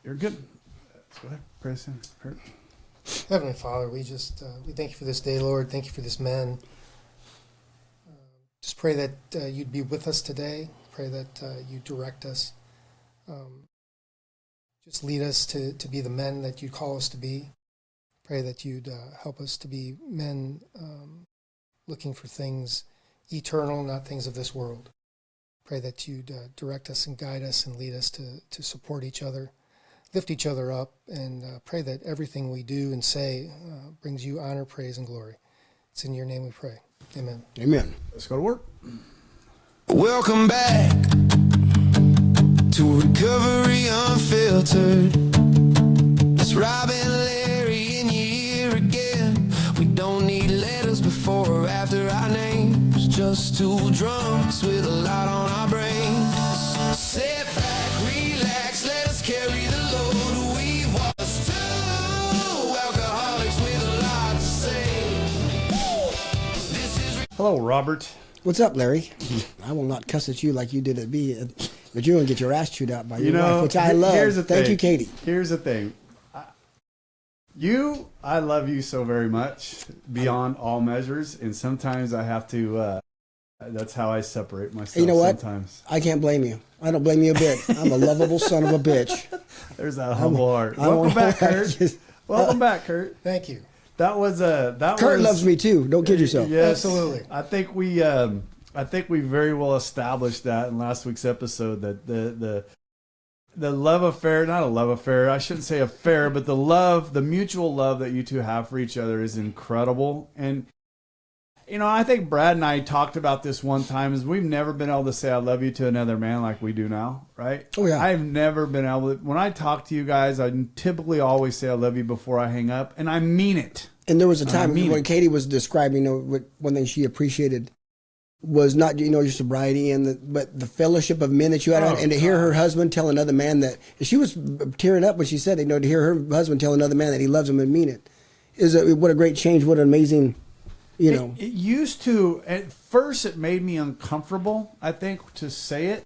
You're good. Go ahead. Praise him. Kurt. Heavenly Father, we just we thank you for this day, Lord. Thank you for this man. Just pray that you'd be with us today. Pray that you direct us. Just lead us to be the men that you call us to be. Pray that you'd help us to be men looking for things eternal, not things of this world. Pray that you'd direct us and guide us and lead us to support each other, lift each other up, and pray that everything we do and say brings you honor, praise, and glory. It's in your name we pray. Amen. Amen. Let's go to work. Welcome back to Recovery Unfiltered. It's Robin, Larry, and you here again. We don't need letters before or after our names. Just two drunks with a lot on our brains. Sit back, relax, let us carry the load. We was two alcoholics with a lot to say. This is Hello, Robert. What's up, Larry? I will not cuss at you like you did at me, but you're going to get your ass chewed out by your wife, which I love. Thank you, Katie. Here's the thing. I love you so very much, beyond all measures, and sometimes I have to, that's how I separate myself. You know what? Sometimes. I can't blame you. I don't blame you a bit. I'm a lovable son of a bitch. There's that humble heart. Welcome back, Kurt. Welcome back, Kurt. Thank you. Kurt loves me too. Don't kid yourself. Yes, absolutely. I think we very well established that in last week's episode that the love affair, not a love affair, I shouldn't say affair, but the mutual love that you two have for each other is incredible. And you know, I think Brad and I talked about this one time, is we've never been able to say I love you to another man like we do now, right? Oh, yeah. I've never been able to, when I talk to you guys, I typically always say I love you before I hang up, and I mean it. And there was a time when Katie was describing, one thing she appreciated was not, your sobriety but the fellowship of men that you had, and to hear her husband tell another man that, she was tearing up when she said, to hear her husband tell another man that he loves him and mean it, what a great change, what an amazing, It used to, at first it made me uncomfortable, I think, to say it.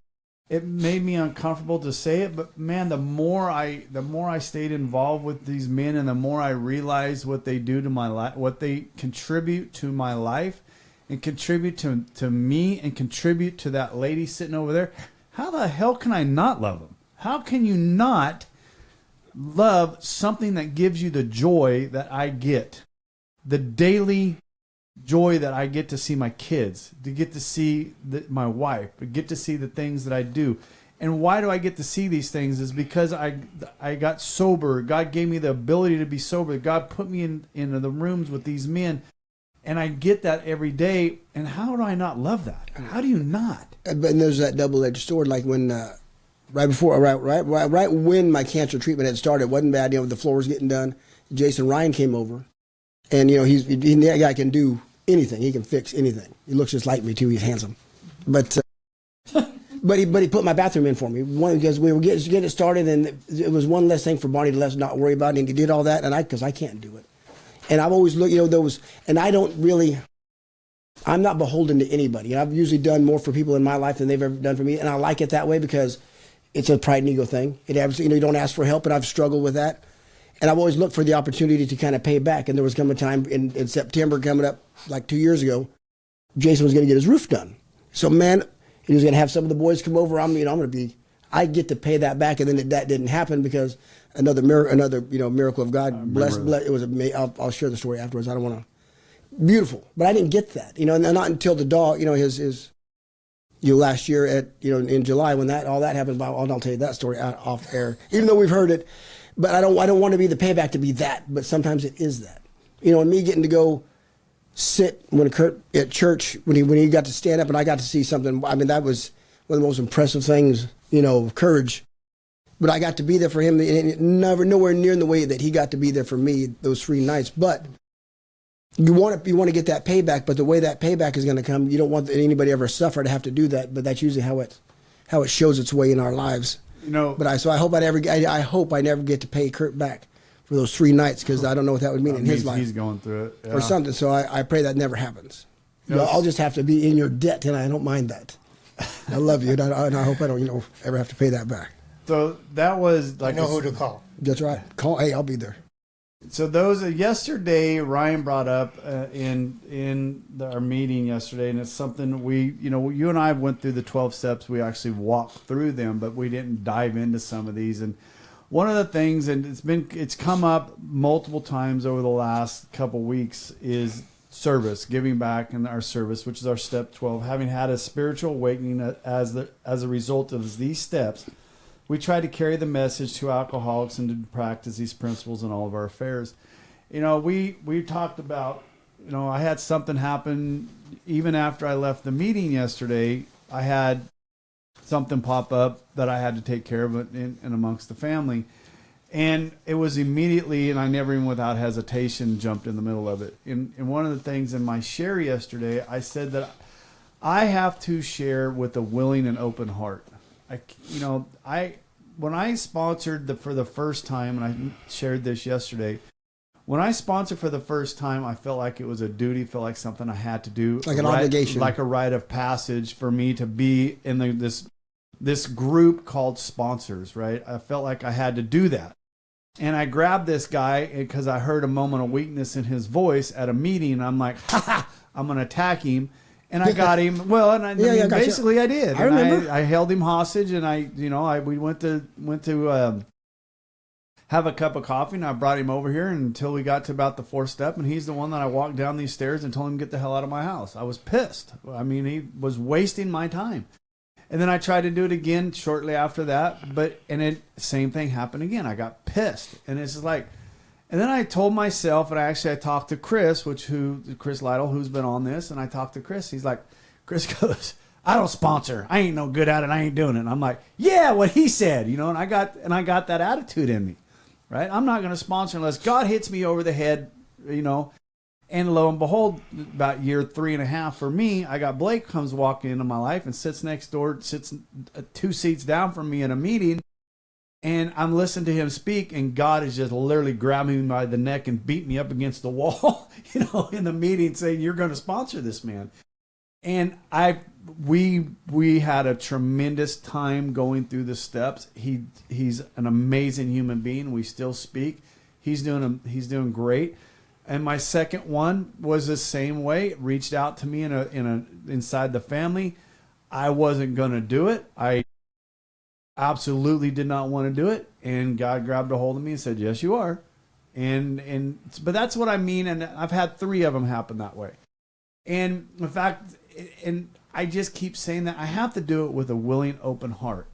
It made me uncomfortable to say it, but man, the more I stayed involved with these men, and the more I realized what they do to my life, what they contribute to my life, and contribute to me, and contribute to that lady sitting over there. How the hell can I not love them? How can you not love something that gives you the joy that I get? The daily joy that I get to see my kids, to get to see my wife, to get to see the things that I do. And why do I get to see these things? Is because I got sober. God gave me the ability to be sober. God put me in the rooms with these men, and I get that every day. And how do I not love that? How do you not? And there's that double-edged sword, like when right when my cancer treatment had started, it wasn't bad. The floor was getting done. Jason Ryan came over, and that guy can do anything. He can fix anything. He looks just like me too. He's handsome, but he put my bathroom in for me. One, because we were getting it started, and it was one less thing for Barney to not worry about. And he did all that, and because I can't do it. And I've always looked, those, and I'm not beholden to anybody. I've usually done more for people in my life than they've ever done for me, and I like it that way because it's a pride and ego thing. It absolutely, you don't ask for help, and I've struggled with that. And I've always looked for the opportunity to kind of pay back. And there was coming a time in September coming up, like 2 years ago, Jason was going to get his roof done. So, man, he was going to have some of the boys come over. I get to pay that back. And then that didn't happen because another miracle of God. Bless. It was amazing. I'll share the story afterwards. I don't want to. Beautiful. But I didn't get that, and not until the dog, his last year in July when all that happened. I'll tell you that story off air, even though we've heard it. But I don't want to be the payback to be that. But sometimes it is that. And me getting to go sit when Kurt at church when he got to stand up and I got to see something. That was one of the most impressive things. Courage. But I got to be there for him, and nowhere near in the way that he got to be there for me those 3 nights. But you want to get that payback. But the way that payback is going to come, you don't want anybody ever suffer to have to do that. But that's usually how it shows its way in our lives. But I hope I never get to pay Kurt back for those 3 nights because I don't know what that would mean in his life. He's going through it or something. So I pray that never happens. I'll just have to be in your debt, and I don't mind that. I love you, and I hope I don't ever have to pay that back. So that was like I know who to call. That's right. Call. Hey, I'll be there. So those yesterday, Ryan brought up our meeting yesterday, and it's something you and I went through the 12 steps. We actually walked through them, but we didn't dive into some of these. And one of the things, and it's come up multiple times over the last couple weeks, is service, giving back in our service, which is our step 12. Having had a spiritual awakening as a result of these steps, we try to carry the message to alcoholics and to practice these principles in all of our affairs. We talked about, I had something happen even after I left the meeting yesterday. I had something pop up that I had to take care of in amongst the family. And it was immediately, and I never even without hesitation jumped in the middle of it. And one of the things in my share yesterday, I said that I have to share with a willing and open heart. When I sponsored for the first time, and I shared this yesterday, when I sponsored for the first time, I felt like it was a duty, felt like something I had to do. Like an obligation. Like a rite of passage for me to be in this group called sponsors, right? I felt like I had to do that. And I grabbed this guy because I heard a moment of weakness in his voice at a meeting. And I'm like, I'm going to attack him. And I got him. Well, and basically I did. I remember. I held him hostage, and we went to have a cup of coffee, and I brought him over here until we got to about the 4th step, and he's the one that I walked down these stairs and told him to get the hell out of my house. I was pissed. I mean, he was wasting my time. And then I tried to do it again shortly after that, same thing happened again. I got pissed, and it's just like. And then I told myself, and I talked to Chris, Chris Lytle, who's been on this, and I talked to Chris. He's like, Chris goes, I don't sponsor. I ain't no good at it. I ain't doing it. And I'm like, yeah, what he said, and I got that attitude in me, right? I'm not going to sponsor unless God hits me over the head, And lo and behold, about year 3.5 for me, I got Blake comes walking into my life and sits next door, sits 2 seats down from me in a meeting. And I'm listening to him speak, and God is just literally grabbing me by the neck and beating me up against the wall, in the meeting, saying, "You're going to sponsor this man." And we had a tremendous time going through the steps. He's an amazing human being. We still speak. He's doing great. And my second one was the same way. It reached out to me inside the family. I wasn't going to do it. I absolutely did not want to do it, and God grabbed a hold of me and said, "Yes, you are." But that's what I mean, and I've had 3 of them happen that way. And in fact, and I just keep saying that I have to do it with a willing, open heart.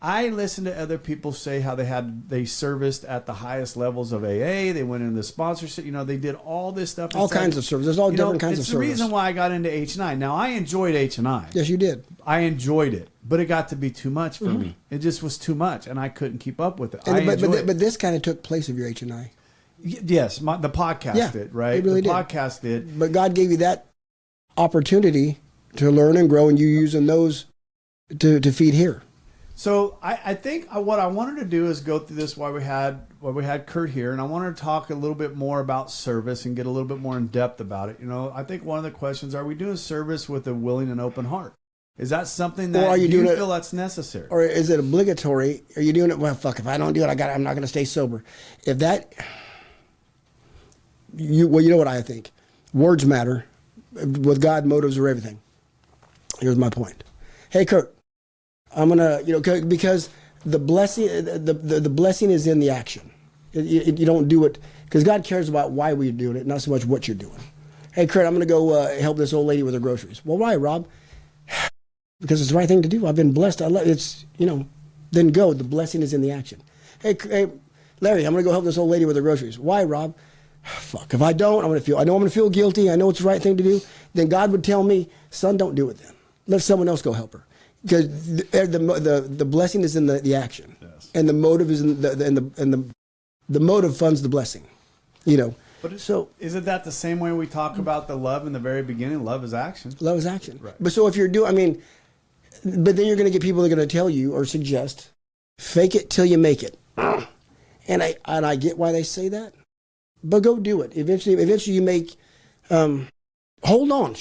I listen to other people say how they serviced at the highest levels of AA. They went into the sponsorship. They did all this stuff. All kinds of service. There's all different kinds of service. It's the reason why I got into H&I. Now, I enjoyed H&I. Yes, you did. I enjoyed it, but it got to be too much for me. It just was too much, and I couldn't keep up with it. But this kind of took place of your H&I. Yes, the podcast did, right? It really the podcast did. But God gave you that opportunity to learn and grow, and you using those to feed here. So I think what I wanted to do is go through this while we had Kurt here, and I wanted to talk a little bit more about service and get a little bit more in depth about it. I think one of the questions: are we doing service with a willing and open heart? Is that something that you feel that's necessary, or is it obligatory? Are you doing it? Well, fuck. If I don't do it, I'm not going to stay sober. If that, you know what I think. Words matter. With God, motives are everything. Here's my point. Hey, Kurt. I'm gonna, because the blessing is in the action. You don't do it because God cares about why we're doing it, not so much what you're doing. Hey, Kurt, I'm gonna go help this old lady with her groceries. Well, why, Rob? Because it's the right thing to do. I've been blessed. Then go. The blessing is in the action. Hey, Larry, I'm gonna go help this old lady with her groceries. Why, Rob? Fuck. If I don't, I know I'm gonna feel guilty. I know it's the right thing to do. Then God would tell me, son, don't do it. Then let someone else go help her. Because the blessing is in the action, yes. And the motive is in the motive funds the blessing, But isn't that the same way we talk about the love in the very beginning? Love is action. Love is action. Right. But so if you're but then you're going to get people that are going to tell you or suggest, fake it till you make it, and I get why they say that, but go do it. Eventually you make. Hold on.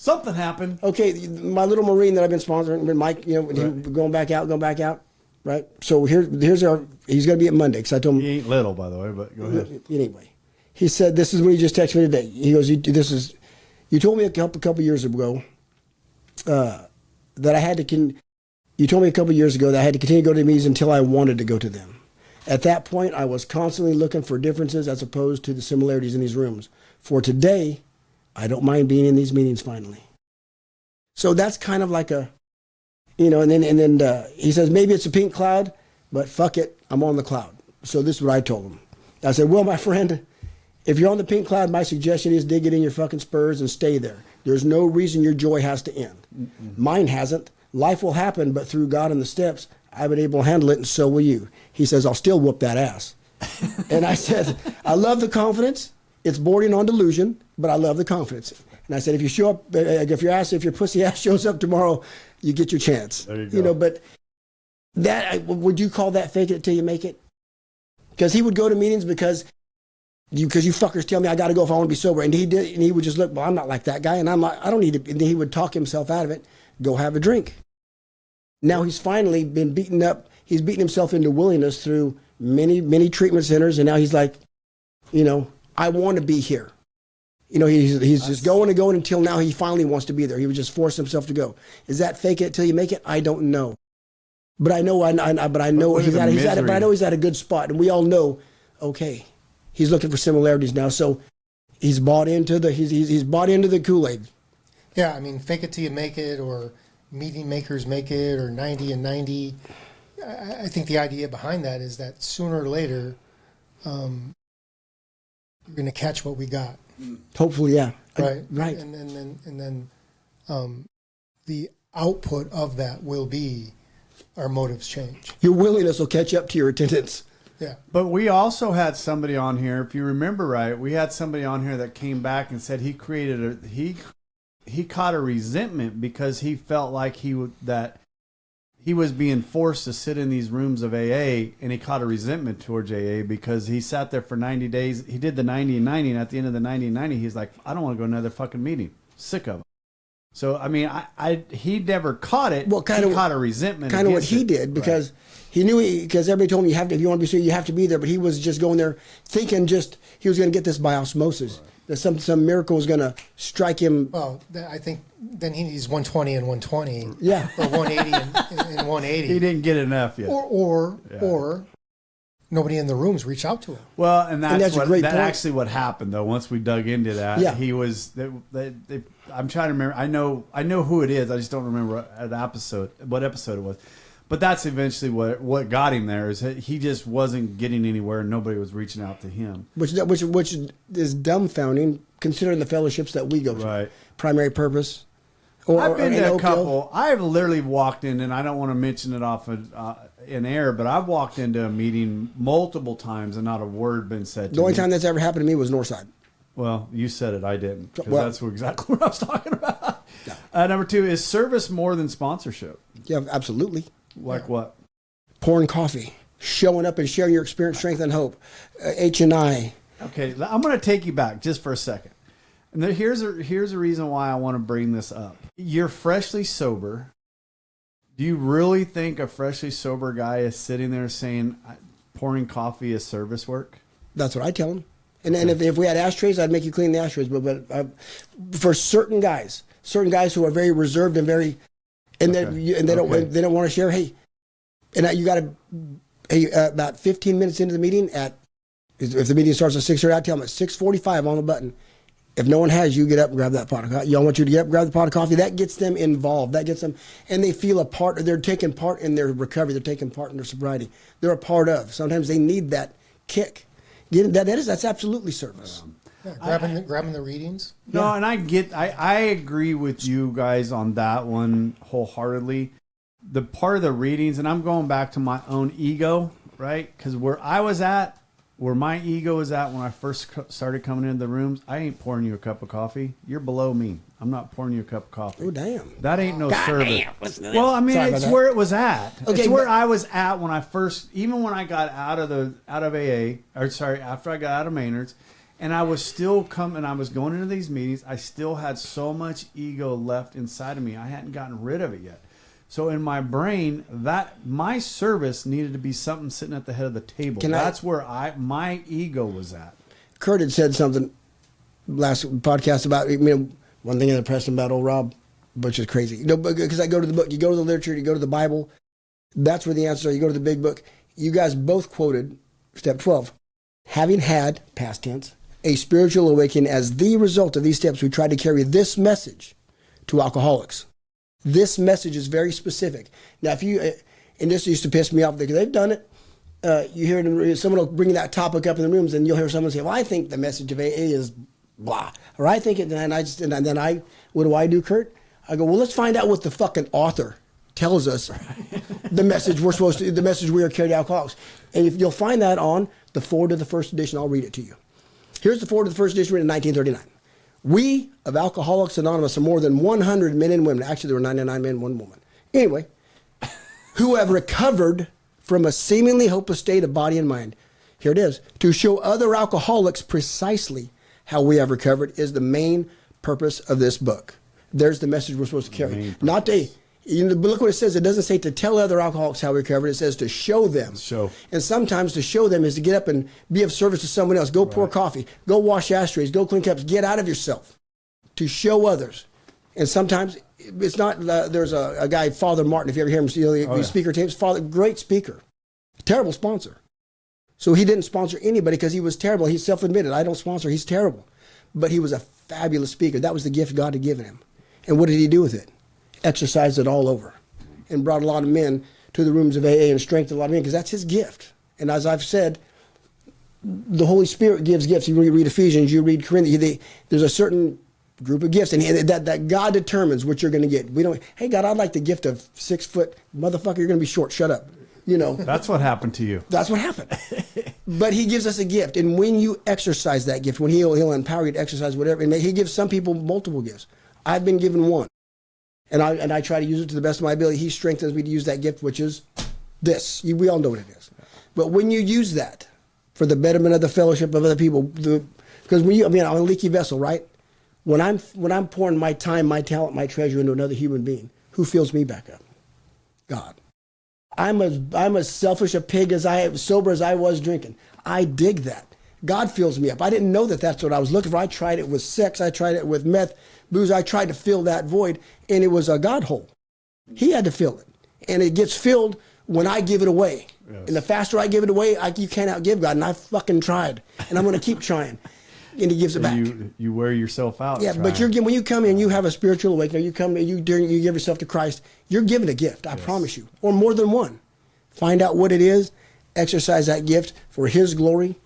Something happened. Okay, my little Marine that I've been sponsoring, Mike, Right. going back out, right? So here's he's going to be at Monday, because I told him. He ain't little, by the way, but go ahead. Anyway, he said, this is what he just texted me today. He goes, you told me a couple years ago that I had to, you told me a couple years ago that I had to continue to go to the meetings until I wanted to go to them. At that point, I was constantly looking for differences as opposed to the similarities in these rooms. For today, I don't mind being in these meetings finally. So that's kind of like a, and then he says, maybe it's a pink cloud, but fuck it, I'm on the cloud. So this is what I told him. I said, well, my friend, if you're on the pink cloud, my suggestion is dig it in your fucking spurs and stay there. There's no reason your joy has to end. Mm-mm. Mine hasn't. Life will happen, but through God and the steps, I've been able to handle it, and so will you. He says, I'll still whoop that ass. And I said, I love the confidence. It's bordering on delusion, but I love the confidence. And I said, if you show up, if your pussy ass shows up tomorrow, you get your chance. There you go. But would you call that fake it till you make it? Because he would go to meetings because you fuckers tell me I got to go if I want to be sober. And he did, and he would just look, well, I'm not like that guy. And I'm like, I don't need to. And then he would talk himself out of it, go have a drink. Now he's finally been beaten up. He's beaten himself into willingness through many, many treatment centers. And now he's like, I want to be here. He's just going and going until now he finally wants to be there. He would just force himself to go. Is that fake it till you make it? I don't know. But I know he's at a good spot. And we all know, okay, he's looking for similarities now. So he's bought into he's bought into the Kool-Aid. Yeah, I mean, fake it till you make it, or meeting makers make it, or 90 and 90. I think the idea behind that is that sooner or later, you're going to catch what we got. Hopefully, yeah. Right. Right. And then the output of that will be our motives change. Your willingness will catch up to your attendance. Yeah. But we also had somebody on here, if you remember right, we had somebody on here that came back and said he caught a resentment because he felt like he was being forced to sit in these rooms of AA, and he caught a resentment towards AA because he sat there for 90 days. He did the 90 and 90, and at the end of the 90 and 90, he's like, I don't want to go to another fucking meeting. Sick of it. So, I mean, he never caught it. Well, he caught a resentment. Kind of what he did, because he knew because everybody told him if you want to be sure, you have to be there. But he was just going there thinking he was going to get this by osmosis. Right. That some miracle was going to strike him. Well, I think then he's 120 and 120. Yeah. Or 180 and 180. He didn't get enough yet. Or nobody in the rooms reached out to him. Well, and that's actually what happened though. Once we dug into that, yeah. He was. I'm trying to remember. I know who it is. I just don't remember what episode it was. But that's eventually what got him there. Is that he just wasn't getting anywhere, and nobody was reaching out to him. Which is dumbfounding, considering the fellowships that we go to. Right. Primary purpose. I've been to a couple. I've literally walked in, and I don't want to mention it off in air, but I've walked into a meeting multiple times and not a word been said to me. The only time that's ever happened to me was Northside. Well, you said it. I didn't. That's exactly what I was talking about. Yeah. Number 2, is service more than sponsorship? Yeah, absolutely. Like what? Pouring coffee, showing up and sharing your experience, strength, and hope. H&I. Okay, I'm going to take you back just for a second. And here's a reason why I want to bring this up. You're freshly sober. Do you really think a freshly sober guy is sitting there saying pouring coffee is service work? That's what I tell him. And if we had ashtrays, I'd make you clean the ashtrays. But for certain guys who are very reserved and very, and they don't want to share. Hey, and you got to about 15 minutes into the meeting if the meeting starts at 6:30, I tell them at 6:45 on the button. If no one has, you get up and grab that pot of coffee. Y'all want you to get up and grab the pot of coffee. That gets them involved. That gets them, and they feel a part. They're taking part in their recovery. They're taking part in their sobriety. They're a part of. Sometimes they need that kick. That's absolutely service. Yeah, grabbing the readings. No, yeah. And I agree with you guys on that one wholeheartedly. The part of the readings, and I'm going back to my own ego, right? Because where my ego is at when I first started coming into the rooms, I ain't pouring you a cup of coffee. You're below me. I'm not pouring you a cup of coffee. Oh, damn. That ain't no service. Damn. Well, I mean, it's where it was at. Okay, it's where I was at when I first, even when I got out of AA, after I got out of Maynard's, And I was still I was going into these meetings. I still had so much ego left inside of me. I hadn't gotten rid of it yet. So in my brain, that my service needed to be something sitting at the head of the table. That's where my ego was at. Kurt had said something last podcast about, one thing I impressed him about old Rob, which is crazy. Because I go to the book, you go to the literature, you go to the Bible. That's where the answers are. You go to the big book. You guys both quoted step 12. Having had, past tense, a spiritual awakening as the result of these steps, we tried to carry this message to alcoholics. This message is very specific. Now, if you, and this used to piss me off because they've done it. You hear it, someone will bring that topic up in the rooms, and you'll hear someone say, "Well, I think the message of AA is blah," or "I think it," and then what do I do, Kurt? I go, "Well, let's find out what the fucking author tells us the message the message we are carrying to alcoholics." And if you'll find that on the forward of the first edition, I'll read it to you. Here's the forward of the first edition, written in 1939. We of Alcoholics Anonymous are more than 100 men and women. Actually, there were 99 men, 1 woman. Anyway, who have recovered from a seemingly hopeless state of body and mind. Here it is. To show other alcoholics precisely how we have recovered is the main purpose of this book. There's the message we're supposed to carry. Not to, look what it says. It doesn't say to tell other alcoholics how we recovered. It says to show them. And sometimes to show them is to get up and be of service to someone else. Go pour coffee. Go wash ashtrays. Go clean cups. Get out of yourself. To show others. And sometimes it's not, there's a guy, Father Martin, if you ever hear him, speaker tapes, great speaker. Terrible sponsor. So he didn't sponsor anybody because he was terrible. He self-admitted, I don't sponsor, he's terrible. But he was a fabulous speaker. That was the gift God had given him. And what did he do with it? Exercised it all over. And brought a lot of men to the rooms of AA and strengthened a lot of men because that's his gift. And as I've said, the Holy Spirit gives gifts. You read Ephesians, you read Corinthians, there's a certain group of gifts, and that God determines what you're going to get. We don't, hey, God, I'd like the gift of 6 foot, motherfucker, you're going to be short, shut up. That's what happened to you. That's what happened. But he gives us a gift, and when you exercise that gift, when he'll empower you to exercise whatever, and he gives some people multiple gifts. I've been given one, and I try to use it to the best of my ability. He strengthens me to use that gift, which is this. We all know what it is. But when you use that for the betterment of the fellowship of other people, because I'm a leaky vessel, right? When I'm pouring my time, my talent, my treasure into another human being, who fills me back up? God. I'm as selfish a pig sober as I was drinking. I dig that. God fills me up. I didn't know that that's what I was looking for. I tried it with sex. I tried it with meth, booze. I tried to fill that void, and it was a God hole. He had to fill it, and it gets filled when I give it away. Yes. And the faster I give it away, you can't outgive God. And I fucking tried, and I'm going to keep trying. And he gives it back. You wear yourself out. Yeah, but when you come in, you have a spiritual awakening. You give yourself to Christ. You're given a gift. I promise you, or more than one. Find out what it is. Exercise that gift for His glory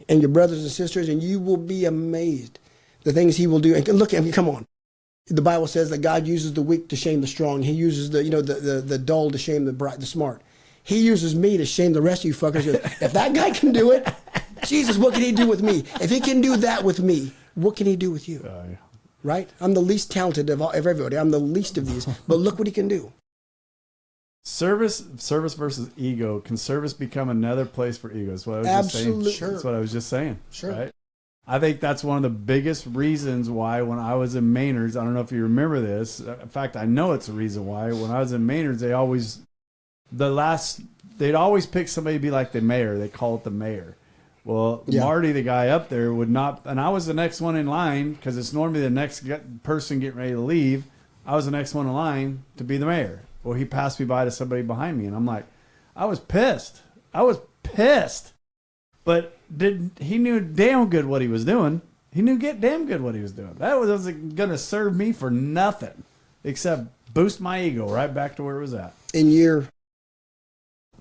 and your brothers and sisters, and you will be amazed the things He will do. And look, come on. The Bible says that God uses the weak to shame the strong. He uses the dull to shame the smart. He uses me to shame the rest of you fuckers. If that guy can do it, Jesus, what can He do with me? If He can do that with me, what can He do with you? Right? I'm the least talented of everybody. I'm the least of these. But look what He can do. Service versus ego. Can service become another place for ego? That's what I was Absolutely. just saying. That's what I was just saying. Sure. Right? I think that's one of the biggest reasons why when I was in Maynard's, I don't know if you remember this. In fact, I know it's the reason why. When I was in Maynard's, they'd always pick somebody to be like the mayor. They call it the mayor. Well, yeah. Marty, the guy up there, would not, and I was the next one in line because it's normally the next person getting ready to leave. I was the next one in line to be the mayor. Well, he passed me by to somebody behind me, and I'm like, I was pissed. But he knew damn good what he was doing. He knew damn good what he was doing. That wasn't going to serve me for nothing except boost my ego right back to where it was at.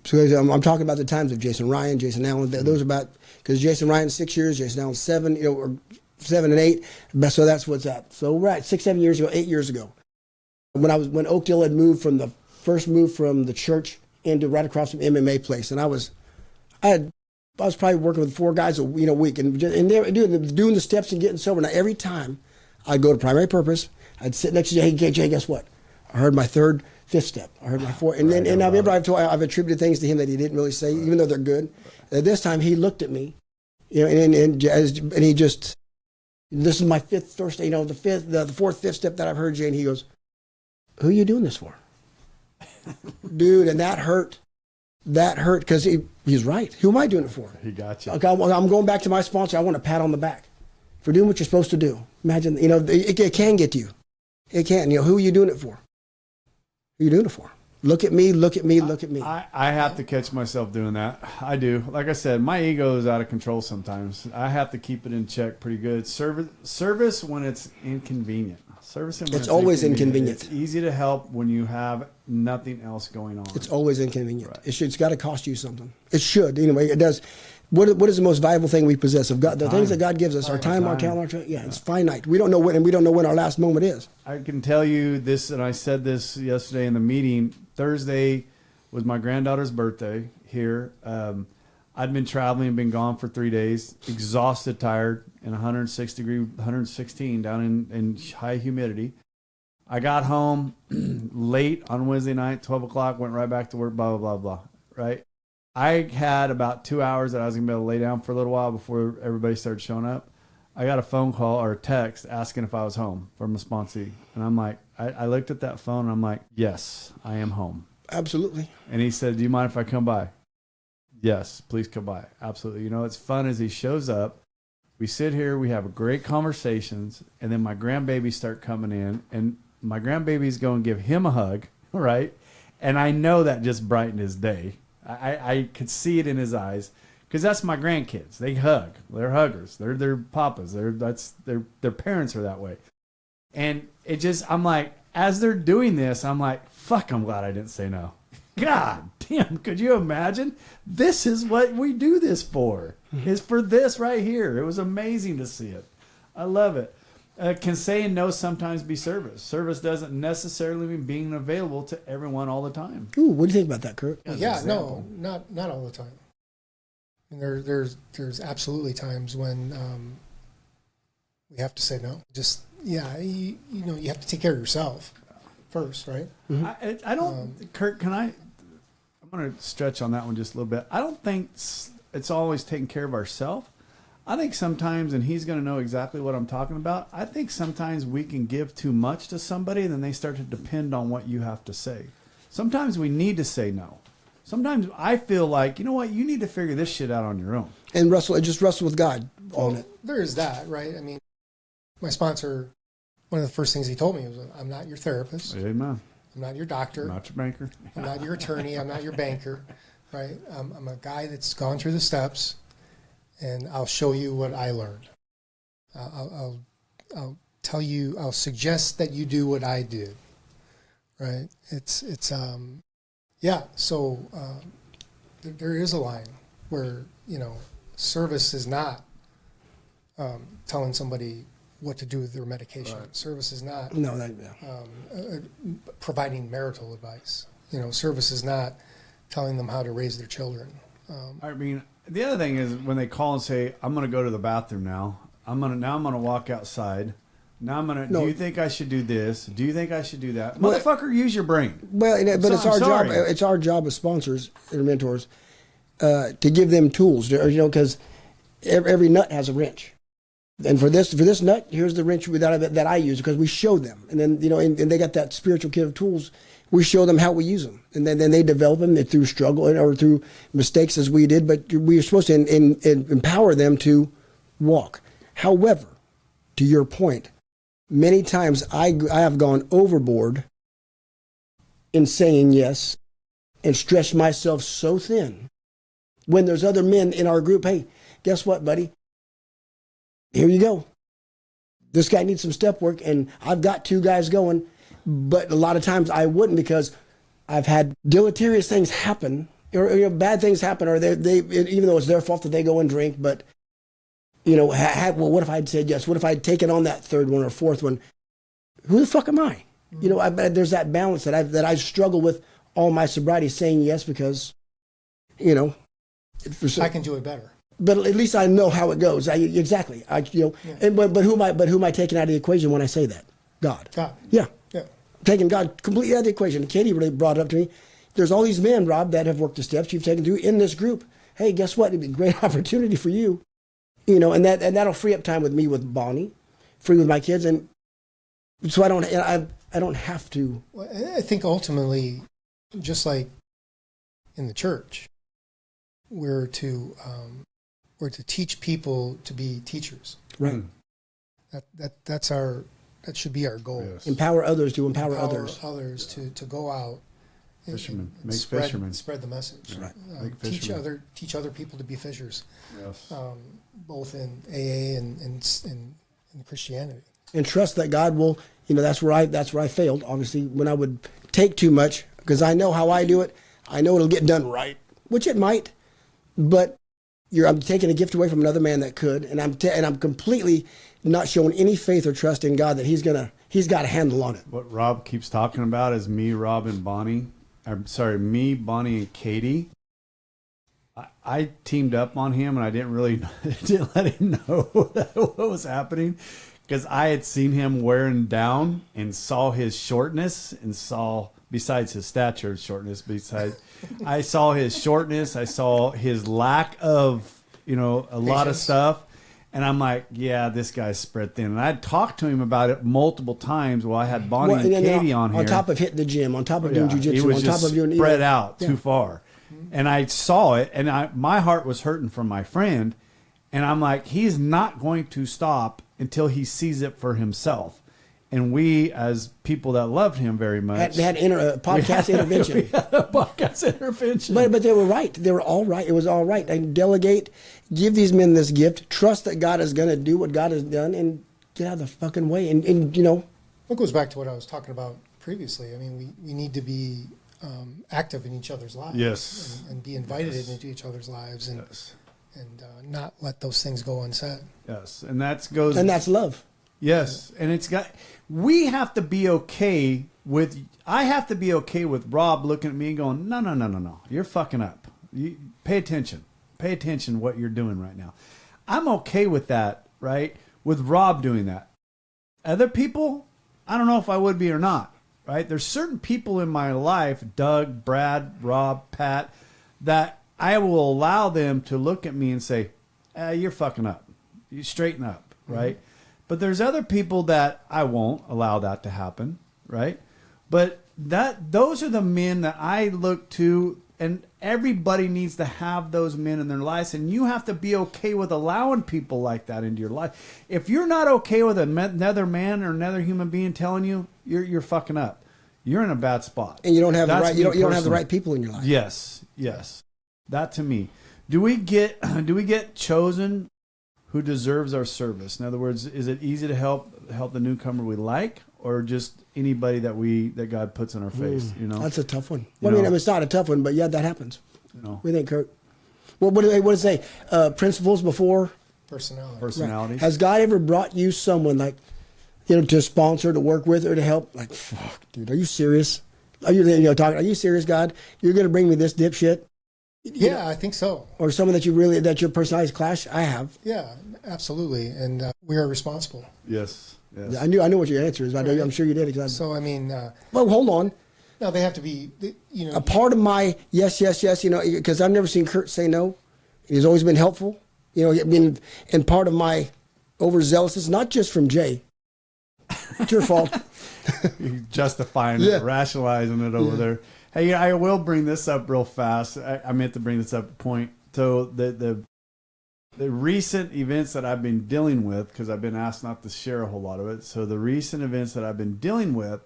So I'm talking about the times of Jason Ryan, Jason Allen. Those are about, because Jason Ryan 6 years, Jason Allen 7, or 7 and 8. So that's what's that. So right, 6, 7 years ago, 8 years ago, when Oakdale had moved from the first move from the church into right across from MMA place, and I was probably working with 4 guys a week, and they doing the steps and getting sober. Now every time I'd go to Primary Purpose, I'd sit next to Jay. Hey, Jay, guess what? I heard my 3rd, 5th step. I heard my 4th, and then I remember I've attributed things to him that he didn't really say, even though they're good. This time he looked at me, And he just, this is my fifth Thursday, the fourth, fifth step that I've heard, Jay, and he goes, who are you doing this for? Dude, and that hurt. That hurt because he's right. Who am I doing it for? He got you. Okay, I'm going back to my sponsor. I want a pat on the back for doing what you're supposed to do. Imagine, it can get you. It can. Who are you doing it for? Who are you doing it for? Look at me, look at me, look at me. I have to catch myself doing that. I do. Like I said, my ego is out of control sometimes. I have to keep it in check pretty good. Service when it's inconvenient. It's always inconvenient. It's easy to help when you have nothing else going on. It's always inconvenient. Right. It's got to cost you something. It should. Anyway, it does. What is the most valuable thing we possess of God? The things that God gives us, our time, our talent, it's finite. We don't know when, and we don't know when our last moment is. I can tell you this, and I said this yesterday in the meeting. Thursday was my granddaughter's birthday here. I'd been traveling, been gone for 3 days, exhausted, tired, in 116 down in high humidity. I got home late on Wednesday night, 12 o'clock, went right back to work, blah, blah, blah, blah, right? I had about 2 hours that I was going to be able to lay down for a little while before everybody started showing up. I got a phone call or a text asking if I was home from a sponsee. And I'm like, I looked at that phone and I'm like, yes, I am home. Absolutely. And he said, do you mind if I come by? Yes, please come by. Absolutely. It's fun as he shows up. We sit here, we have great conversations, and then my grandbabies start coming in, and my grandbabies go and give him a hug, right? And I know that just brightened his day. I could see it in his eyes because that's my grandkids. They hug. They're huggers. They're their papas. Their parents are that way. And it just, I'm like, as they're doing this, I'm like, fuck, I'm glad I didn't say no. God damn, could you imagine? This is what we do this for. Is for this right here. It was amazing to see it. I love it. Can saying no sometimes be service. Service doesn't necessarily mean being available to everyone all the time. Ooh, what do you think about that, Kurt? No, not all the time. And there's absolutely times when we have to say no. Just you have to take care of yourself first, right? Mm-hmm. I don't, Kurt. I'm going to stretch on that one just a little bit. I don't think it's always taking care of ourselves. I think sometimes, and he's going to know exactly what I'm talking about, I think sometimes we can give too much to somebody and then they start to depend on what you have to say. Sometimes we need to say no. Sometimes I feel like, you know what, you need to figure this shit out on your own. And just wrestle with God on it. There is that, right? I mean, my sponsor, one of the first things he told me was, I'm not your therapist. Amen. I'm not your doctor. I'm not your banker. I'm not your attorney. I'm not your banker, right? I'm a guy that's gone through the steps. And I'll show you what I learned. I'll tell you. I'll suggest that you do what I did. Right? So there is a line where service is not telling somebody what to do with their medication. Right. Service is not providing marital advice. Service is not telling them how to raise their children. I mean. The other thing is when they call and say, I'm going to go to the bathroom now. I'm going to walk outside. Now I'm going to, do you think I should do this? Do you think I should do that? Motherfucker, use your brain. Well, but it's our job. It's our job as sponsors and mentors to give them tools, because every nut has a wrench. And for this nut, here's the wrench that I use because we show them. And then, and they got that spiritual kit of tools. We show them how we use them, and then they develop them through struggle or through mistakes as we did. But we are supposed to empower them to walk. However, to your point, many times I have gone overboard in saying yes and stretched myself so thin. When there's other men in our group, hey, guess what, buddy? Here you go. This guy needs some step work, and I've got 2 guys going. But a lot of times I wouldn't because I've had deleterious things happen or bad things happen, or they even though it's their fault that they go and drink. But what if I'd said yes? What if I'd taken on that 3rd one or 4th one? Who the fuck am I? There's that balance that I struggle with all my sobriety, saying yes because I can do it better. But at least I know how it goes. Exactly. But who am I taking out of the equation when I say that? God. Yeah. Taking God completely out of the equation. Katie really brought it up to me. There's all these men, Rob, that have worked the steps you've taken through in this group. Hey, guess what? It'd be a great opportunity for you You know, and that'll free up time with me, with Bonnie, free with my kids, and so I don't have to. Well, I think ultimately, just like in the church, we're to teach people to be teachers. Right. That should be our goal. Yes. Empower others to empower others. Others to go out. Fishermen. And Make spread, fishermen. Spread the message. Right. Make Teach fishermen. other people to be fishers. Yes. Both in AA and in Christianity. And trust that God will. You know, that's where I failed. Obviously, when I would take too much, because I know how I do it. I know it'll get done right, which it might, but I'm taking a gift away from another man that could, and I'm completely not showing any faith or trust in God that He's got a handle on it. What Rob keeps talking about is me, Rob, and Bonnie. Me, Bonnie, and Katie. I teamed up on him, and I didn't let him know what was happening, because I had seen him wearing down and saw his shortness and saw, besides his stature shortness, I saw his shortness. I saw his lack of, lot of stuff. And I'm like, yeah, this guy's spread thin. And I talked to him about it multiple times while I had Bonnie and Katie on here. On top of hitting the gym, on top of doing jujitsu, he was on top just of doing spread out too far. And I saw it, and my heart was hurting for my friend. And I'm like, he's not going to stop until he sees it for himself. And we, as people that loved him very much, had podcast intervention. We had a podcast intervention. But they were right. They were all right. It was all right. And delegate, give these men this gift, trust that God is going to do what God has done, and get out of the fucking way. And It goes back to what I was talking about previously. I mean, we need to be active in each other's lives. Yes. And be invited into each other's lives, and not let those things go unsaid. Yes. And that's love. Yes. And we have to be okay with, I have to be okay with Rob looking at me and going, no. You're fucking up. Pay attention. Pay attention what you're doing right now. I'm okay with that, right? With Rob doing that. Other people, I don't know if I would be or not, right? There's certain people in my life, Doug, Brad, Rob, Pat, that I will allow them to look at me and say, you're fucking up. You straighten up, right? Mm-hmm. But there's other people that I won't allow that to happen, right? But those are the men that I look to, and everybody needs to have those men in their lives, and you have to be okay with allowing people like that into your life. If you're not okay with another man or another human being telling you you're fucking up, you're in a bad spot. And you don't have you don't have the right people in your life. Yes. That to me. Do we get chosen who deserves our service? In other words, is it easy to help the newcomer we like, or just anybody that God puts in our face? That's a tough one. Well, I mean, it's not a tough one, but yeah, that happens. What do you think, Kurt? What do they say? Principles before personality. Right. Has God ever brought you someone like, to sponsor, to work with, or to help? Like, fuck, dude, are you serious? Are you talking? Are you serious, God? You're going to bring me this dipshit? Yeah, I think so. Or someone that your personalities clash? I have. Yeah, absolutely, and we are responsible. Yes. Yeah, I knew what your answer is. Right. I'm sure you did. So I mean, well, hold on. No, they have to be. A part of my yes. Because I've never seen Kurt say no. He's always been helpful. And part of my overzealousness, not just from Jay. It's your fault. You're justifying it, rationalizing it over there. Hey, I will bring this up real fast. I meant to bring this up at point. So the recent events that I've been dealing with, because I've been asked not to share a whole lot of it. So the recent events that I've been dealing with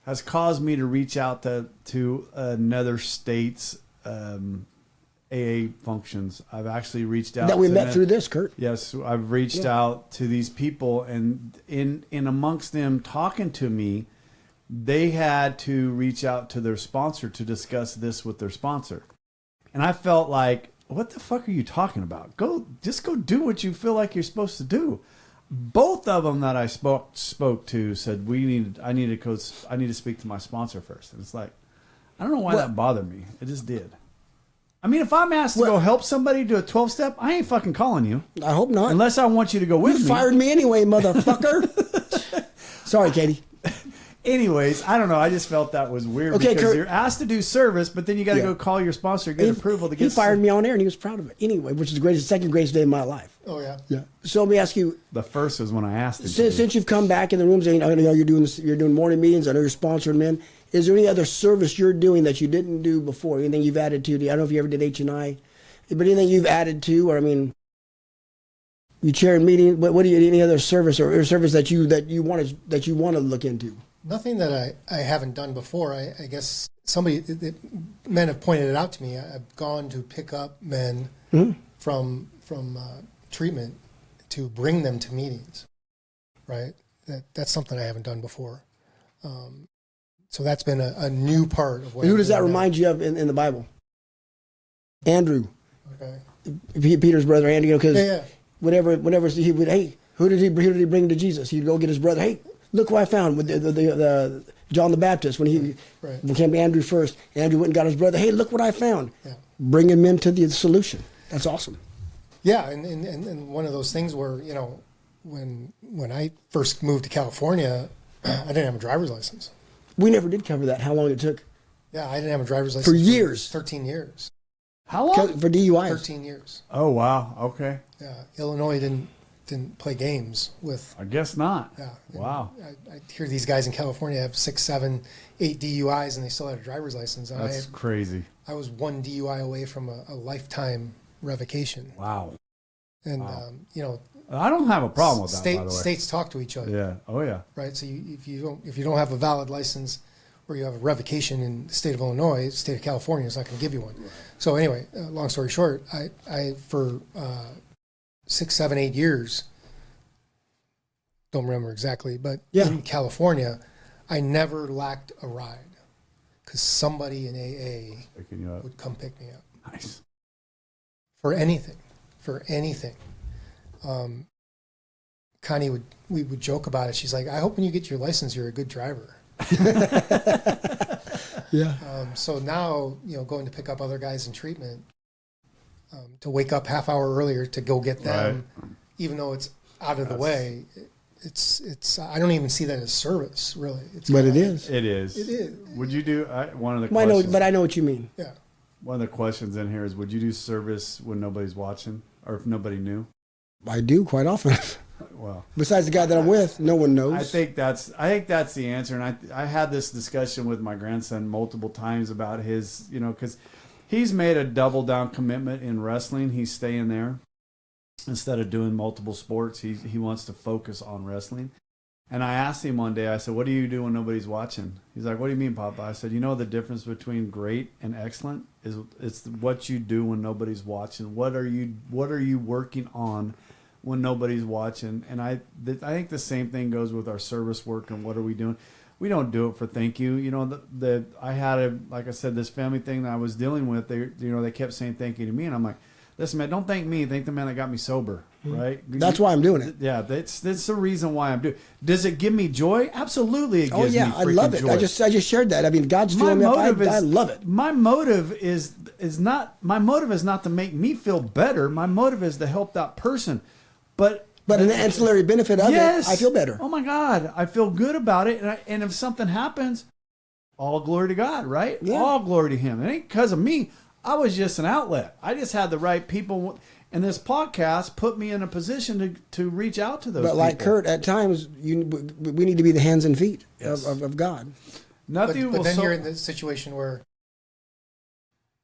has caused me to reach out to another state's AA functions. I've actually reached out. That we met through this, Kurt. Yes, I've reached out to these people, and in amongst them talking to me, they had to reach out to their sponsor to discuss this with their sponsor. And I felt like, what the fuck are you talking about? Just go do what you feel like you're supposed to do. Both of them that I spoke to said I need to speak to my sponsor first. And it's like, I don't know why that bothered me. It just did. I mean, if I'm asked to go help somebody do a 12-step, I ain't fucking calling you. I hope not. Unless I want you to go with me. You fired me anyway, motherfucker. Sorry, Katie. Anyways, I don't know. I just felt that was weird Okay, because Kurt. you're asked to do service, but then you got to go call your sponsor, get approval to get. He fired me on air, and he was proud of it anyway, which is the second greatest day of my life. Oh yeah. Yeah. So let me ask you. The first was when I asked him. Since you've come back in the rooms, and I know you're doing this, you're doing morning meetings. I know you're sponsoring men. Is there any other service you're doing that you didn't do before? Anything you've added to? I don't know if you ever did H&I, but anything you've added to, or I mean, you chair a meeting. What do you? Any other service or service that you want to look into? Nothing that I haven't done before. I guess men have pointed it out to me. I've gone to pick up men from treatment to bring them to meetings, right? That's something I haven't done before. So that's been a new part of what. And who does that remind you of in the Bible? Andrew. Okay. Peter's brother Andrew, because Yeah. whenever he would, hey, who did he bring to Jesus? He'd go get his brother. Hey, look who I found with the John the Baptist when he came to Andrew first. Andrew went and got his brother. Hey, look what I found. Yeah. Bring him into the solution. That's awesome. Yeah, and one of those things where, you know, when I first moved to California, I didn't have a driver's license. We never did cover that. How long it took? Yeah, I didn't have a driver's license for years. 13 years. How long? For DUIs. 13 years. Oh wow. Okay. Yeah, Illinois didn't play games with. I guess not. Yeah. Wow. I hear these guys in California have 6, 7, 8 DUIs and they still have a driver's license. And That's crazy. I was 1 DUI away from a lifetime revocation. Wow. And you know, I don't have a problem with that. By the way. States talk to each other. Yeah. Oh yeah. Right. So if you don't have a valid license, or you have a revocation in the state of Illinois, the state of California is not going to give you one. Right. So anyway, long story short, I for 6, 7, 8 years, don't remember exactly, but in California, I never lacked a ride because somebody in AA would come pick me up. Nice. For anything. Connie we would joke about it. She's like, I hope when you get your license, you're a good driver. Yeah. So now, you know, going to pick up other guys in treatment, to wake up half hour earlier to go get them, even though it's out of the way, it's. I don't even see that as service, really. But it is. It is. It is. Would you do one of the? Well, questions, I know what you mean. Yeah. One of the questions in here is: would you do service when nobody's watching, or if nobody knew? I do quite often. Well, besides the guy that I'm with, no one knows. I think that's the answer. And I had this discussion with my grandson multiple times about his, you know, because he's made a double down commitment in wrestling. He's staying there instead of doing multiple sports. He wants to focus on wrestling. And I asked him one day, I said, what do you do when nobody's watching? He's like, what do you mean, Papa? I said, you know the difference between great and excellent is it's what you do when nobody's watching. What are you working on when nobody's watching? And I think the same thing goes with our service work and what are we doing. We don't do it for thank you. You know, I had like I said, this family thing that I was dealing with. They kept saying thank you to me, and I'm like, listen, man, don't thank me. Thank the man that got me sober, right? That's why I'm doing it. Yeah, that's the reason why I'm doing it. Does it give me joy? Absolutely, it gives me freaking I love it. joy. I just shared that. I mean, God's filling me up. I love it. My motive is not to make me feel better. My motive is to help that person. But an ancillary benefit of it, I feel better. Oh my God, I feel good about it. And if something happens, all glory to God, right? Yeah. All glory to Him. It ain't because of me. I was just an outlet. I just had the right people, and this podcast put me in a position to reach out to those people. But like Kurt, at times, we need to be the hands and feet of God. Nothing. But then you're in the situation where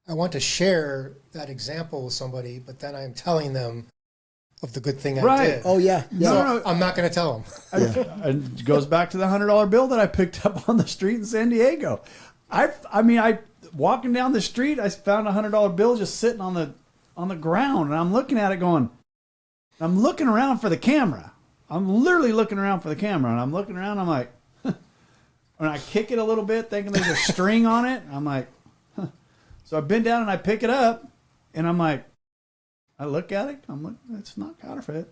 I want to share that example with somebody, but then I'm telling them of the good thing I did. Oh yeah. No, I'm not going to tell them. And it goes back to the $100 bill that I picked up on the street in San Diego. I walking down the street, I found a $100 bill just sitting on the ground, and I'm looking at it going, I'm looking around for the camera. I'm literally looking around for the camera, and I'm looking around. I'm like, huh. And I kick it a little bit, thinking there's a string on it. I'm like, huh. So I bend down and I pick it up, and I'm like, I look at it. I'm like, it's not counterfeit.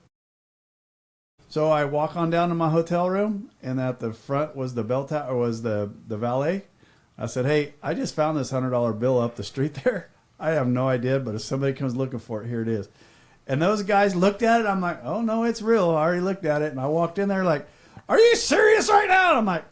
So I walk on down to my hotel room, and at the front was the the valet. I said, hey, I just found this $100 bill up the street there. I have no idea, but if somebody comes looking for it, here it is. And those guys looked at it. I'm like, oh, no, it's real. I already looked at it. And I walked in there like, are you serious right now? And I'm like,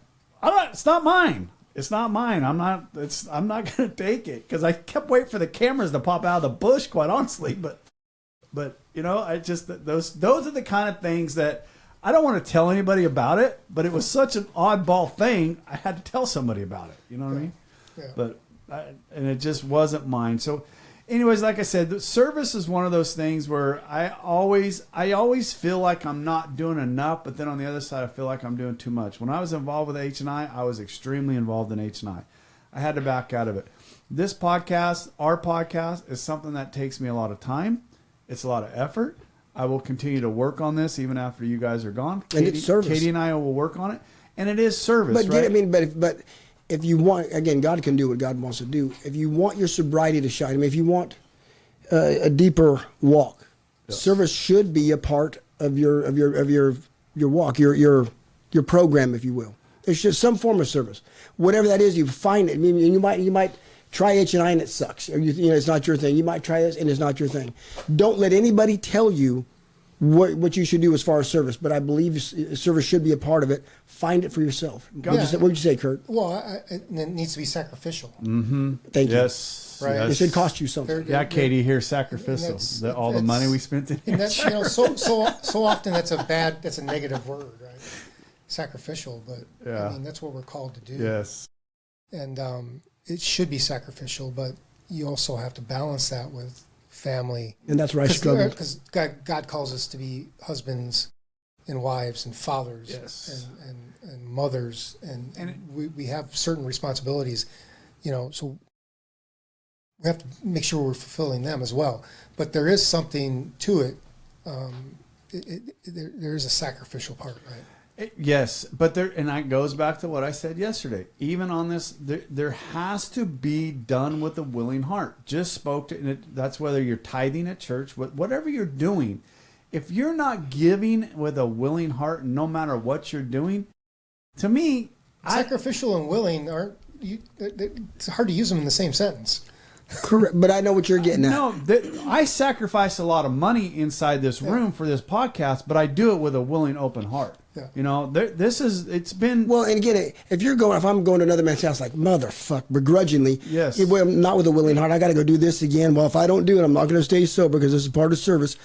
It's not mine. It's not mine. I'm not going to take it, because I kept waiting for the cameras to pop out of the bush, quite honestly. But I just, those are the kind of things that I don't want to tell anybody about it, but it was such an oddball thing. I had to tell somebody about it. You know what I mean? Yeah. And it just wasn't mine. So anyways, like I said, the service is one of those things where I always feel like I'm not doing enough, but then on the other side, I feel like I'm doing too much. When I was involved with H&I, I was extremely involved in H&I. I had to back out of it. This podcast, our podcast, is something that takes me a lot of time. It's a lot of effort. I will continue to work on this even after you guys are gone. It's service. Katie and I will work on it, and it is service. But right? but if you want, again, God can do what God wants to do. If you want your sobriety to shine, if you want a deeper walk, yes, service should be a part of your walk, your program, if you will. It's just some form of service, whatever that is. You find it. I mean, you might try H&I and it sucks, or it's not your thing. You might try this and it's not your thing. Don't let anybody tell you what you should do as far as service, but I believe service should be a part of it. Find it for yourself. What would you say, Kurt? Well, it needs to be sacrificial. Mm-hmm. Thank you. Yes. Right. It should cost you something. Katie, here, sacrificial. All the money we spent in. And that's so often that's a negative word, right? Sacrificial, but I mean that's what we're called to do. Yes. And it should be sacrificial, but you also have to balance that with family. And that's where I struggle. Because God calls us to be husbands and wives and fathers, yes, and mothers, and we have certain responsibilities, so we have to make sure we're fulfilling them as well. But there is something to it. There is a sacrificial part, right? Yes, but and that goes back to what I said yesterday. Even on this, there has to be done with a willing heart. Just spoke to, and that's whether you're tithing at church, whatever you're doing. If you're not giving with a willing heart, no matter what you're doing, to me, sacrificial and willing aren't. It's hard to use them in the same sentence. Correct, but I know what you're getting at. No, I sacrifice a lot of money inside this room for this podcast, but I do it with a willing, open heart. Yeah. It's been... Well, and again, if I'm going to another man's house, like, motherfucker, begrudgingly, yes, not with a willing heart, I got to go do this again. Well, if I don't do it, I'm not going to stay sober because this is part of service.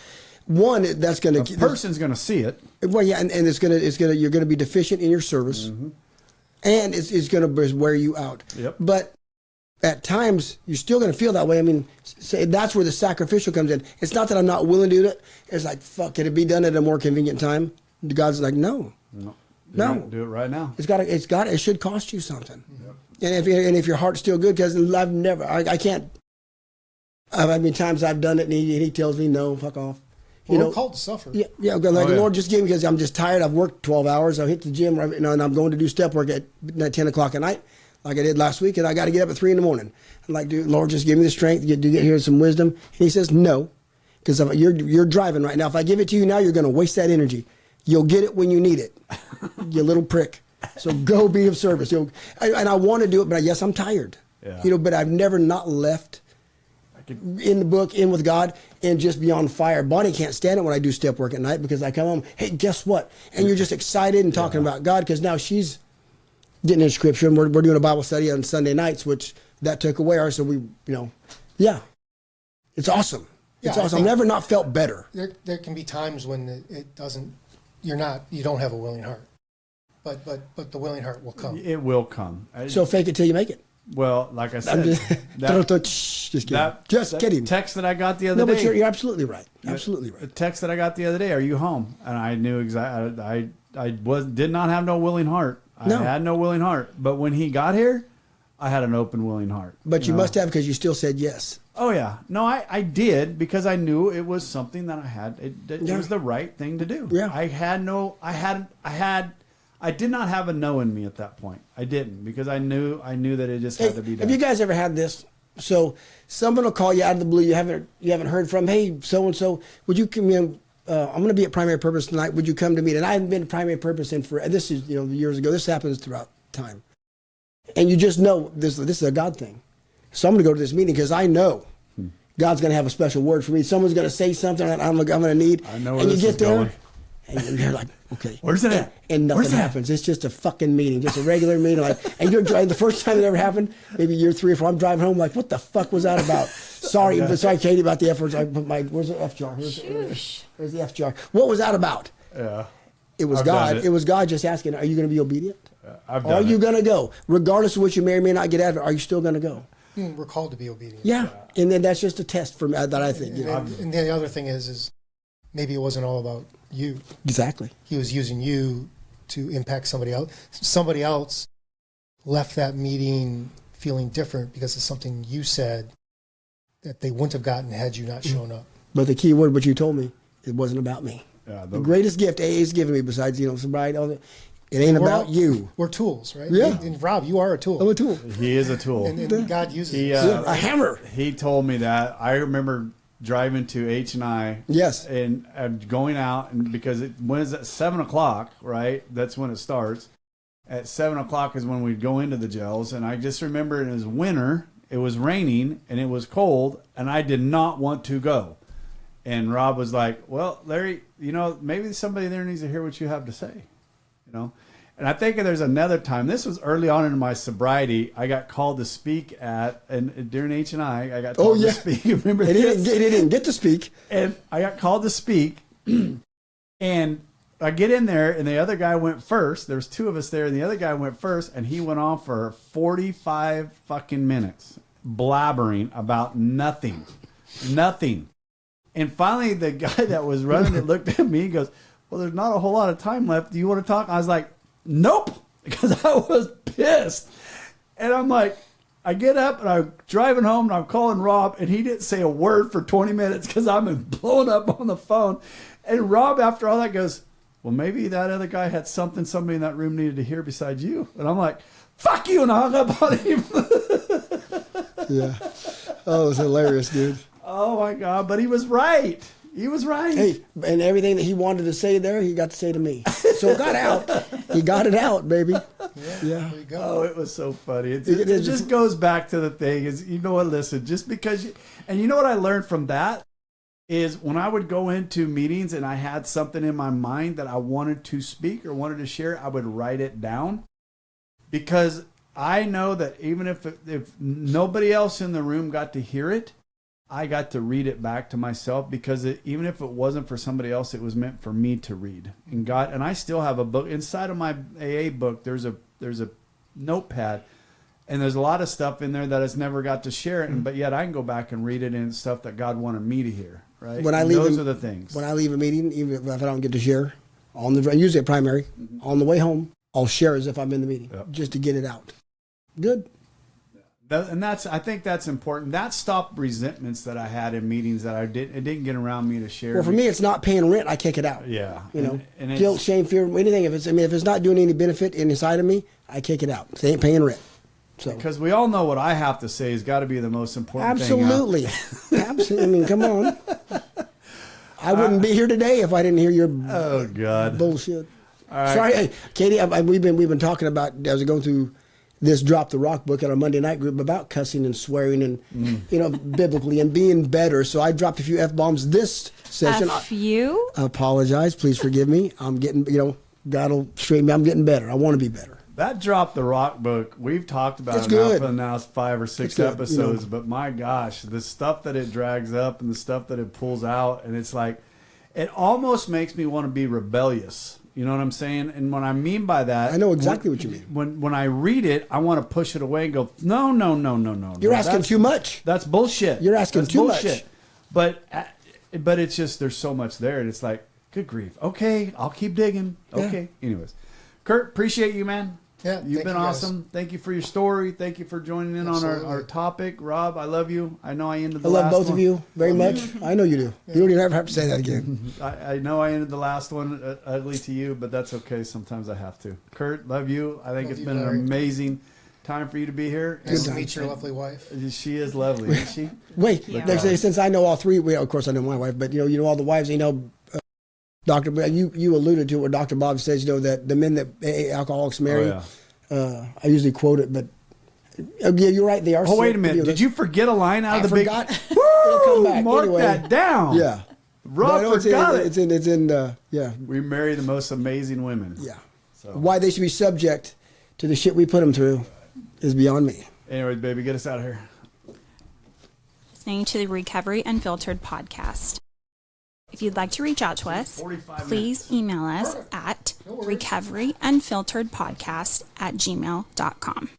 One, that's going to... A person's going to see it. Well, yeah, and you're going to be deficient in your service, mm-hmm, and it's going to wear you out. Yep. But at times, you're still going to feel that way. I mean, that's where the sacrificial comes in. It's not that I'm not willing to do it. It's like, fuck, can it be done at a more convenient time? God's like, no. Do it right now. It should cost you something. Yep. And if your heart's still good, because I can't. I mean, times I've done it, and he tells me no, fuck off. We're called to suffer. Yeah. The Lord just gave me, because I'm just tired. I've worked 12 hours. I hit the gym, and I'm going to do step work at 10 o'clock at night, like I did last week, and I got to get up at 3 a.m. I'm like, dude, Lord, just give me the strength to get here, some wisdom. And he says no, because you're driving right now. If I give it to you now, you're going to waste that energy. You'll get it when you need it, you little prick. So go be of service. And I want to do it, but yes, I'm tired. Yeah. But I've never not left in the book, in with God, and just be on fire. Bonnie can't stand it when I do step work at night, because I come home, hey, guess what? And you're just excited and talking about God, because now she's getting in Scripture, and we're doing a Bible study on Sunday nights, which that took away. So it's awesome. It's awesome. I've never not felt better. There can be times when it doesn't. You don't have a willing heart, but the willing heart will come. It will come. So fake it till you make it. Well, like I said, just kidding. Text that I got the other day. No, but you're absolutely right. Absolutely right. The text that I got the other day. Are you home? And I knew exactly. I did not have no willing heart. I had no willing heart. But when he got here, I had an open, willing heart. But you must have, because you still said yes. Oh yeah, no, I did, because I knew it was something that I had. It was the right thing to do. Yeah. I did not have a no in me at that point. I didn't, because I knew that it just had to be done. Have you guys ever had this? So someone will call you out of the blue. You haven't heard from. Hey, so and so, would you come in? I'm going to be at Primary Purpose tonight. Would you come to meet? And I haven't been to Primary Purpose this is years ago. This happens throughout time, and you just know this is a God thing. So I'm going to go to this meeting because I know God's going to have a special word for me. Someone's going to say something that I'm going to need. I know where and you this get is there, going. And you're like, okay. Where's it at? And nothing happens. It's just a fucking meeting, just a regular meeting. Like, and you're driving, the first time it ever happened, maybe year 3 or 4, I'm driving home like, what the fuck was that about? Sorry, Katie, about the F words. I put where's the F jar? Where's the F jar? What was that about? Yeah. It was God. It was God just asking, are you going to be obedient? Are you going to go? Regardless of what you may or may not get out of it, are you still going to go? We're called to be obedient. Yeah. And then that's just a test for me that I think. And the other thing is maybe it wasn't all about you. Exactly. He was using you to impact somebody else. Somebody else left that meeting feeling different because of something you said that they wouldn't have gotten had you not shown up. But the key word, what you told me, it wasn't about me. Yeah, the greatest gift AA's given me, besides sobriety, it ain't about you. We're tools, right? Yeah. And Rob, you are a tool. I'm a tool. He is a tool. And God uses a hammer. He told me that. I remember driving to H&I. Yes. And going out, and because when is it? 7 o'clock, right? That's when it starts. At 7 o'clock is when we'd go into the jails. And I just remember it was winter. It was raining and it was cold, and I did not want to go. And Rob was like, well, Larry, maybe somebody there needs to hear what you have to say. And I think there's another time. This was early on in my sobriety. I got called to speak during H&I. I got called to speak. Remember this? He didn't get to speak. And I got called to speak. And I get in there, and the other guy went first. There was 2 of us there, and the other guy went first, and he went on for 45 fucking minutes, blabbering about nothing. Nothing. And finally, the guy that was running it looked at me and goes, well, there's not a whole lot of time left. Do you want to talk? I was like, nope, because I was pissed. And I'm like, I get up and I'm driving home and I'm calling Rob, and he didn't say a word for 20 minutes because I'm blowing up on the phone. And Rob, after all that, goes, well, maybe that other guy had somebody in that room needed to hear besides you. And I'm like, fuck you, and I hung up on him. Yeah. Oh, it was hilarious, dude. Oh, my God. But he was right. He was right. Hey, and everything that he wanted to say there, he got to say to me. So it got out. He got it out, baby. Yeah. There you go. Oh, it was so funny. It just goes back to the thing is, listen, just because and you know what I learned from that is when I would go into meetings and I had something in my mind that I wanted to speak or wanted to share, I would write it down, because I know that even if nobody else in the room got to hear it, I got to read it back to myself, because even if it wasn't for somebody else, it was meant for me to read. And I still have a book inside of my AA book. There's a notepad, and there's a lot of stuff in there that has never got to share it, but yet I can go back and read it in stuff that God wanted me to hear. Right? Those are the things. When I leave a meeting, even if I don't get to share, usually at primary, on the way home, I'll share as if I'm in the meeting, just to get it out. Good. I think that's important. That stopped resentments that I had in meetings that it didn't get around me to share. Well, for me, it's not paying rent. I kick it out. Yeah. And guilt, shame, fear, anything. If it's not doing any benefit inside of me, I kick it out. It ain't paying rent. So. Because we all know what I have to say has got to be the most important Absolutely. thing. Absolutely. I mean, come on. I wouldn't be here today if I didn't hear your bullshit. Right. Sorry, hey, Katie. We've been talking about, as I go through this Drop the Rock book at our Monday night group, about cussing and swearing and biblically and being better. So I dropped a few F-bombs this session. A few? I apologize. Please forgive me. I'm getting, God will straighten me. I'm getting better. I want to be better. That Drop the Rock book, we've talked about it's it good. now for the last 5 or 6 episodes, but my gosh, the stuff that it drags up and the stuff that it pulls out, and it's like, it almost makes me want to be rebellious. You know what I'm saying? And what I mean by that, I know exactly what you mean. When I read it, I want to push it away and go, no. You're asking too much. That's bullshit. You're asking too much. But it's just, there's so much there, and it's like, good grief. Okay, I'll keep digging. Okay. Yeah. Anyways, Kurt, appreciate you, man. Yeah, you've been awesome. Thank you for your story. Thank you for joining in on our topic. Rob, I love you. I know I ended the last one. I love both of you very much. I know you do. Yeah. You don't even have to say that again. I know I ended the last one ugly to you, but that's okay. Sometimes I have to. Kurt, love you. I think it's been an amazing time for you to be here. Nice to meet your lovely wife. She is lovely, isn't she? Wait, since I know all three, of course I know my wife, but you know all the wives, Doctor, you alluded to what Dr. Bob says, that the men that alcoholics marry. Oh, yeah. I usually quote it, but yeah, you're right. They are. Oh, wait a minute! Did you forget a line out of the forgot. big? Woo! It'll come back. Mark anyway, that down. Yeah. Rob forgot it. It's in yeah. We marry the most amazing women. Yeah. So. Why they should be subject to the shit we put them through is beyond me. Anyways, baby, get us out of here. Listening to the Recovery Unfiltered Podcast. If you'd like to reach out to us, please email us at recoveryunfilteredpodcast@gmail.com.